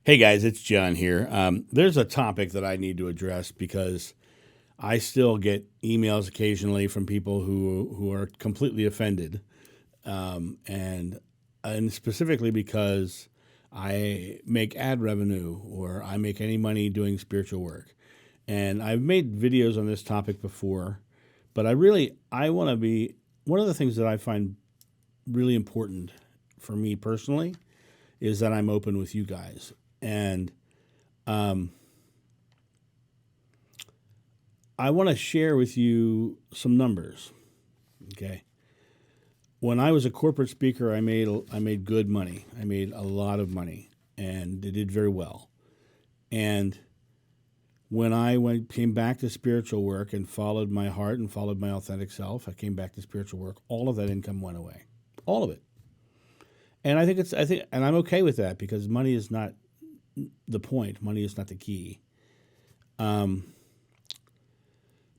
Hey guys, it's John here. There's a topic that I need to address because I still get emails occasionally from people who are completely offended, and specifically because I make ad revenue or I make any money doing spiritual work. And I've made videos on this topic before, but I want to be one of the things that I find really important for me personally is that I'm open with you guys. And um, I want to share with you some numbers. Okay, when I was a corporate speaker, I made good money. I made a lot of money, and it did very well. And when came back to spiritual work and followed my heart and followed my authentic self, I came back to spiritual work. All of that income went away, all of it. And and I'm okay with that because money is not the point. Money is not the key. Um,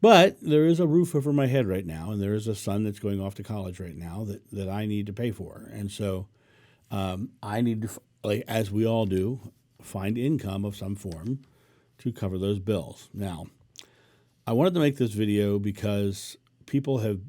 But there is a roof over my head right now, and there is a son that's going off to college right now that I need to pay for. And so I need to, like, as we all do, find income of some form to cover those bills. Now, I wanted to make this video because people have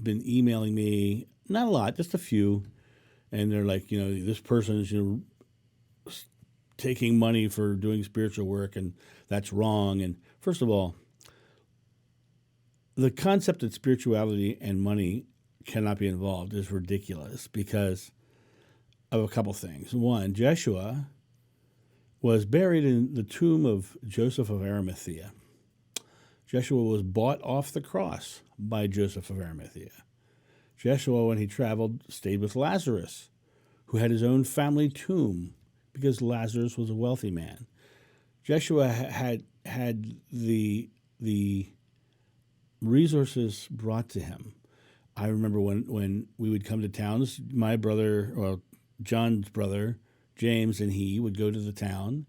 been emailing me, not a lot, just a few, and they're like, this person is, taking money for doing spiritual work, and that's wrong. And first of all, the concept that spirituality and money cannot be involved is ridiculous because of a couple things. One, Jeshua was buried in the tomb of Joseph of Arimathea. Jeshua was bought off the cross by Joseph of Arimathea. Jeshua, when he traveled, stayed with Lazarus, who had his own family tomb because Lazarus was a wealthy man. Jeshua had the resources brought to him. I remember when we would come to towns, my brother, or John's brother, James, and he would go to the town,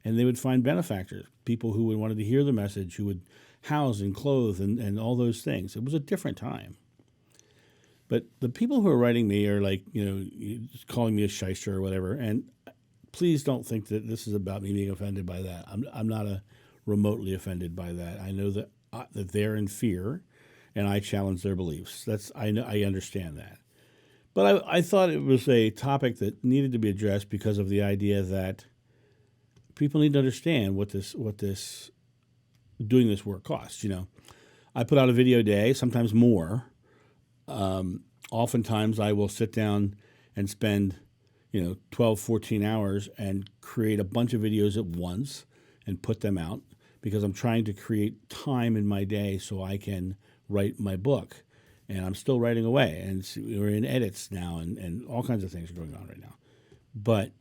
and they would find benefactors, people who would wanted to hear the message, who would house and clothe and all those things. It was a different time. But the people who are writing me are like, calling me a shyster or whatever, and please don't think that this is about me being offended by that. I'm not remotely offended by that. I know that they're in fear, and I challenge their beliefs. I understand that, but I thought it was a topic that needed to be addressed because of the idea that people need to understand what this doing this work costs. I put out a video a day, sometimes more. Oftentimes, I will sit down and spend 12, 14 hours and create a bunch of videos at once and put them out, because I'm trying to create time in my day so I can write my book. And I'm still writing away, and we're in edits now, and all kinds of things are going on right now. But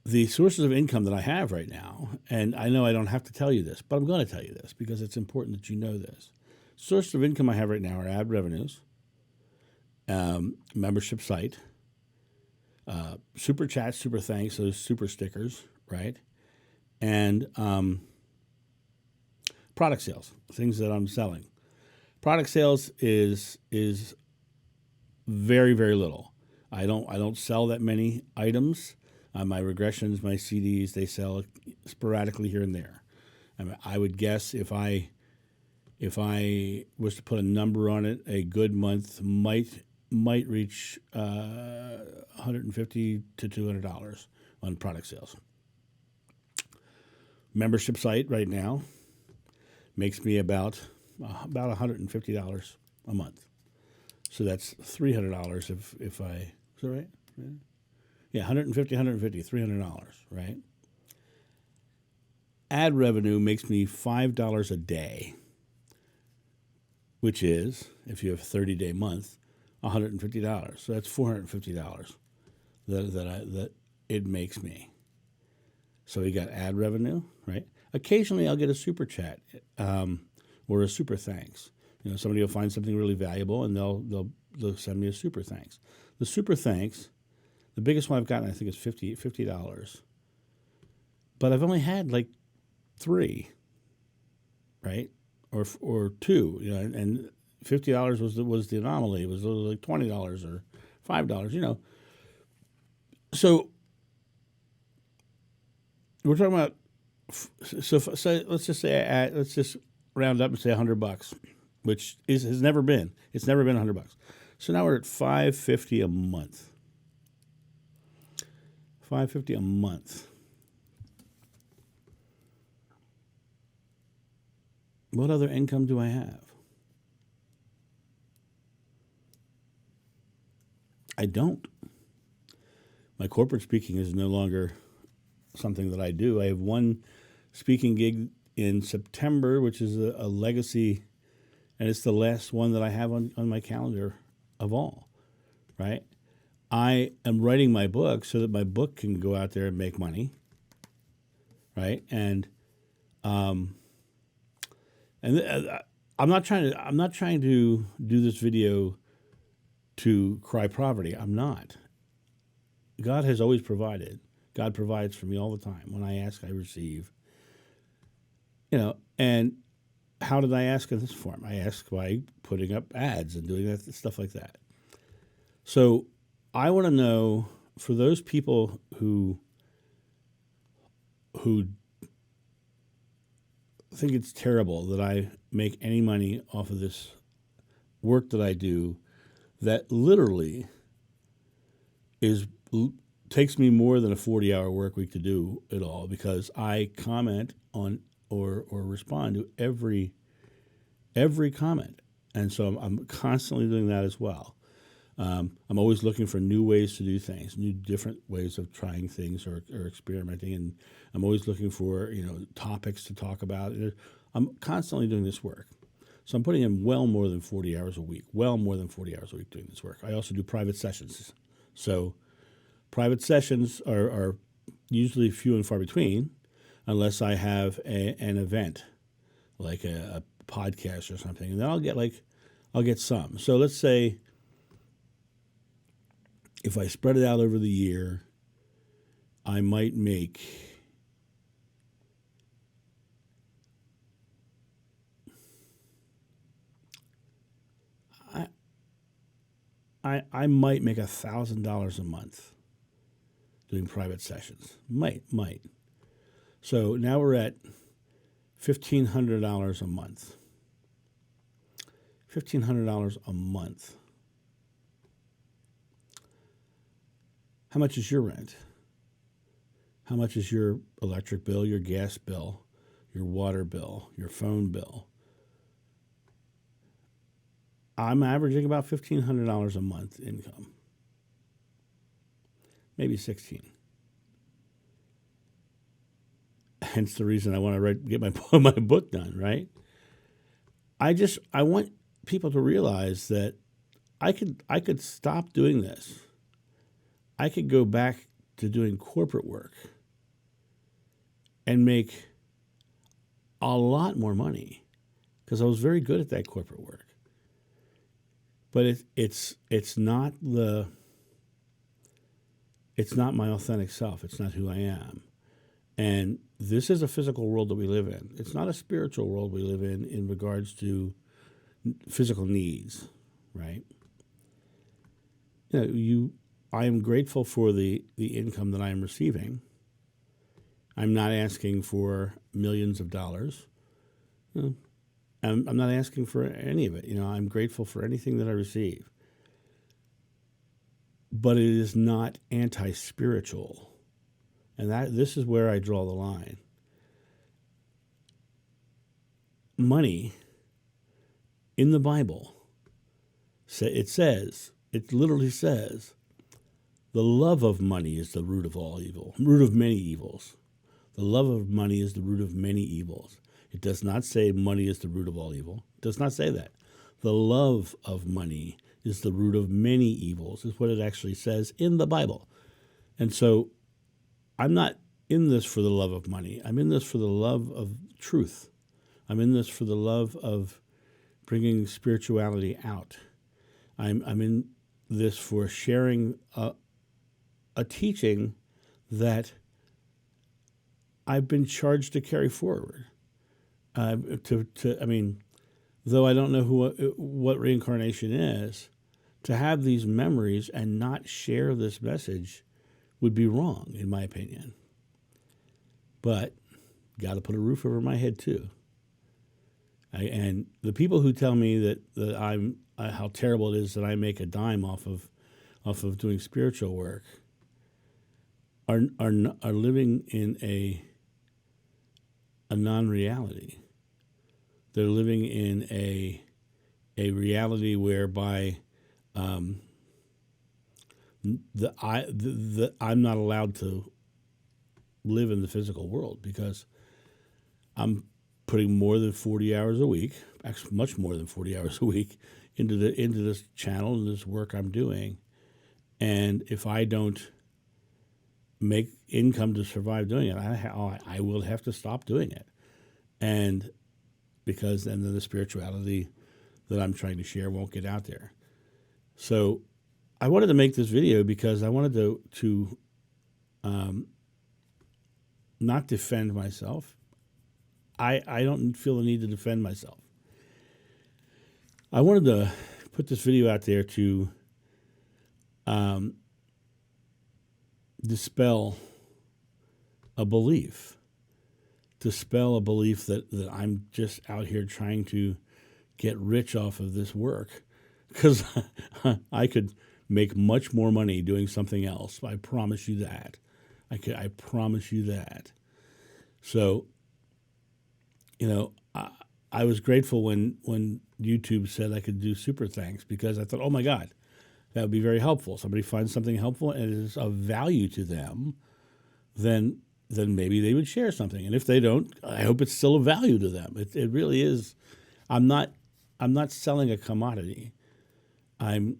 the sources of income that I have right now, and I know I don't have to tell you this, but I'm going to tell you this because it's important that you know this. Sources of income I have right now are ad revenues, membership site, super chats, super thanks, those super stickers, right? And product sales, things that I'm selling. Product sales is very, very little. I don't sell that many items. My regressions, my CDs, they sell sporadically here and there. I would guess if I was to put a number on it, a good month might reach $150 to $200 on product sales. Membership site right now makes me about $150 a month. So that's $300 if I, is that right? Yeah, $150, $300, right? Ad revenue makes me $5 a day, which is, if you have a 30-day month, $150. So that's $450 that it makes me. So you got ad revenue, right? Occasionally I'll get a super chat or a super thanks. Somebody will find something really valuable and they'll send me a super thanks. The super thanks, the biggest one I've gotten I think is $50. But I've only had like 3, right? Or 2, and $50 was the anomaly. It was like $20 or $5, So we're talking about. Let's just round up and say $100, which has never been. It's never been $100. So now we're at $550 a month. $550 a month. What other income do I have? I don't. My corporate speaking is no longer something that I do. I have one speaking gig in September, which is a legacy, and it's the last one that I have on my calendar of all, right? I am writing my book so that my book can go out there and make money, right? And I'm not trying to do this video to cry poverty. I'm not. God has always provided. God provides for me all the time. When I ask, I receive. And how did I ask in this form? I ask by putting up ads and doing that stuff like that. So I want to know, for those people who think it's terrible that I make any money off of this work that I do, that literally takes me more than a 40-hour work week to do it all, because I comment on or respond to every comment. And so I'm constantly doing that as well. I'm always looking for new ways to do things, new different ways of trying things or experimenting. And I'm always looking for, topics to talk about. I'm constantly doing this work. So I'm putting in well more than 40 hours a week, doing this work. I also do private sessions. So private sessions are usually few and far between, unless I have an event, like a podcast or something, and then I'll get some. So let's say if I spread it out over the year, I might make I might make $1,000 a month doing private sessions. Might. So now we're at $1,500 a month. $1,500 a month. How much is your rent? How much is your electric bill, your gas bill, your water bill, your phone bill? I'm averaging about $1,500 a month income. Maybe $1,600. Hence the reason I want to get my book done, right? I want people to realize that I could stop doing this. I could go back to doing corporate work and make a lot more money, because I was very good at that corporate work. But it's not my authentic self. It's not who I am. And this is a physical world that we live in. It's not a spiritual world we live in regards to physical needs, right? I am grateful for the income that I am receiving. I'm not asking for millions of dollars. I'm not asking for any of it. I'm grateful for anything that I receive. But it is not anti-spiritual. And this is where I draw the line. Money in the Bible, it literally says, the love of money is the root of all evil, root of many evils. The love of money is the root of many evils. It does not say money is the root of all evil. It does not say that. The love of money is the root of many evils, is what it actually says in the Bible. And so I'm not in this for the love of money. I'm in this for the love of truth. I'm in this for the love of bringing spirituality out. I'm in this for sharing a teaching that I've been charged to carry forward. Though I don't know what reincarnation is, to have these memories and not share this message would be wrong, in my opinion. but got to put a roof over my head too. And the people who tell me that I'm how terrible it is that I make a dime off of doing spiritual work are living in a non-reality. They're living in a reality whereby I'm not allowed to live in the physical world because I'm putting more than 40 hours a week, actually much more than 40 hours a week, into this channel and this work I'm doing. And if I don't make income to survive doing it, I will have to stop doing it. And because then the spirituality that I'm trying to share won't get out there. So I wanted to make this video because I wanted to not defend myself. I don't feel the need to defend myself. I wanted to put this video out there to dispel a belief. Dispel a belief that I'm just out here trying to get rich off of this work, because I could make much more money doing something else. I promise you that. I promise you that. So, I was grateful when YouTube said I could do super thanks, because I thought, oh my God, that would be very helpful. Somebody finds something helpful and it is of value to them, then maybe they would share something. And if they don't, I hope it's still of value to them. It really is. I'm not selling a commodity. I'm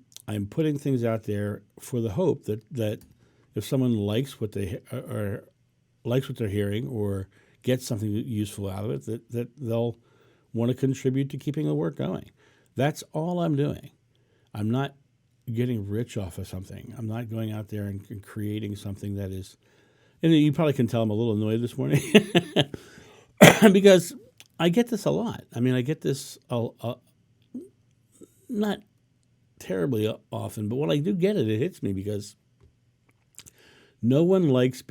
putting things out there for the hope that if someone likes what they or likes what they're hearing or gets something useful out of it, that they'll want to contribute to keeping the work going. That's all I'm doing. I'm not getting rich off of something. I'm not going out there and creating something that is. And you probably can tell I'm a little annoyed this morning because I get this a lot. I mean, I get this not terribly often, but when I do get it, it hits me because no one likes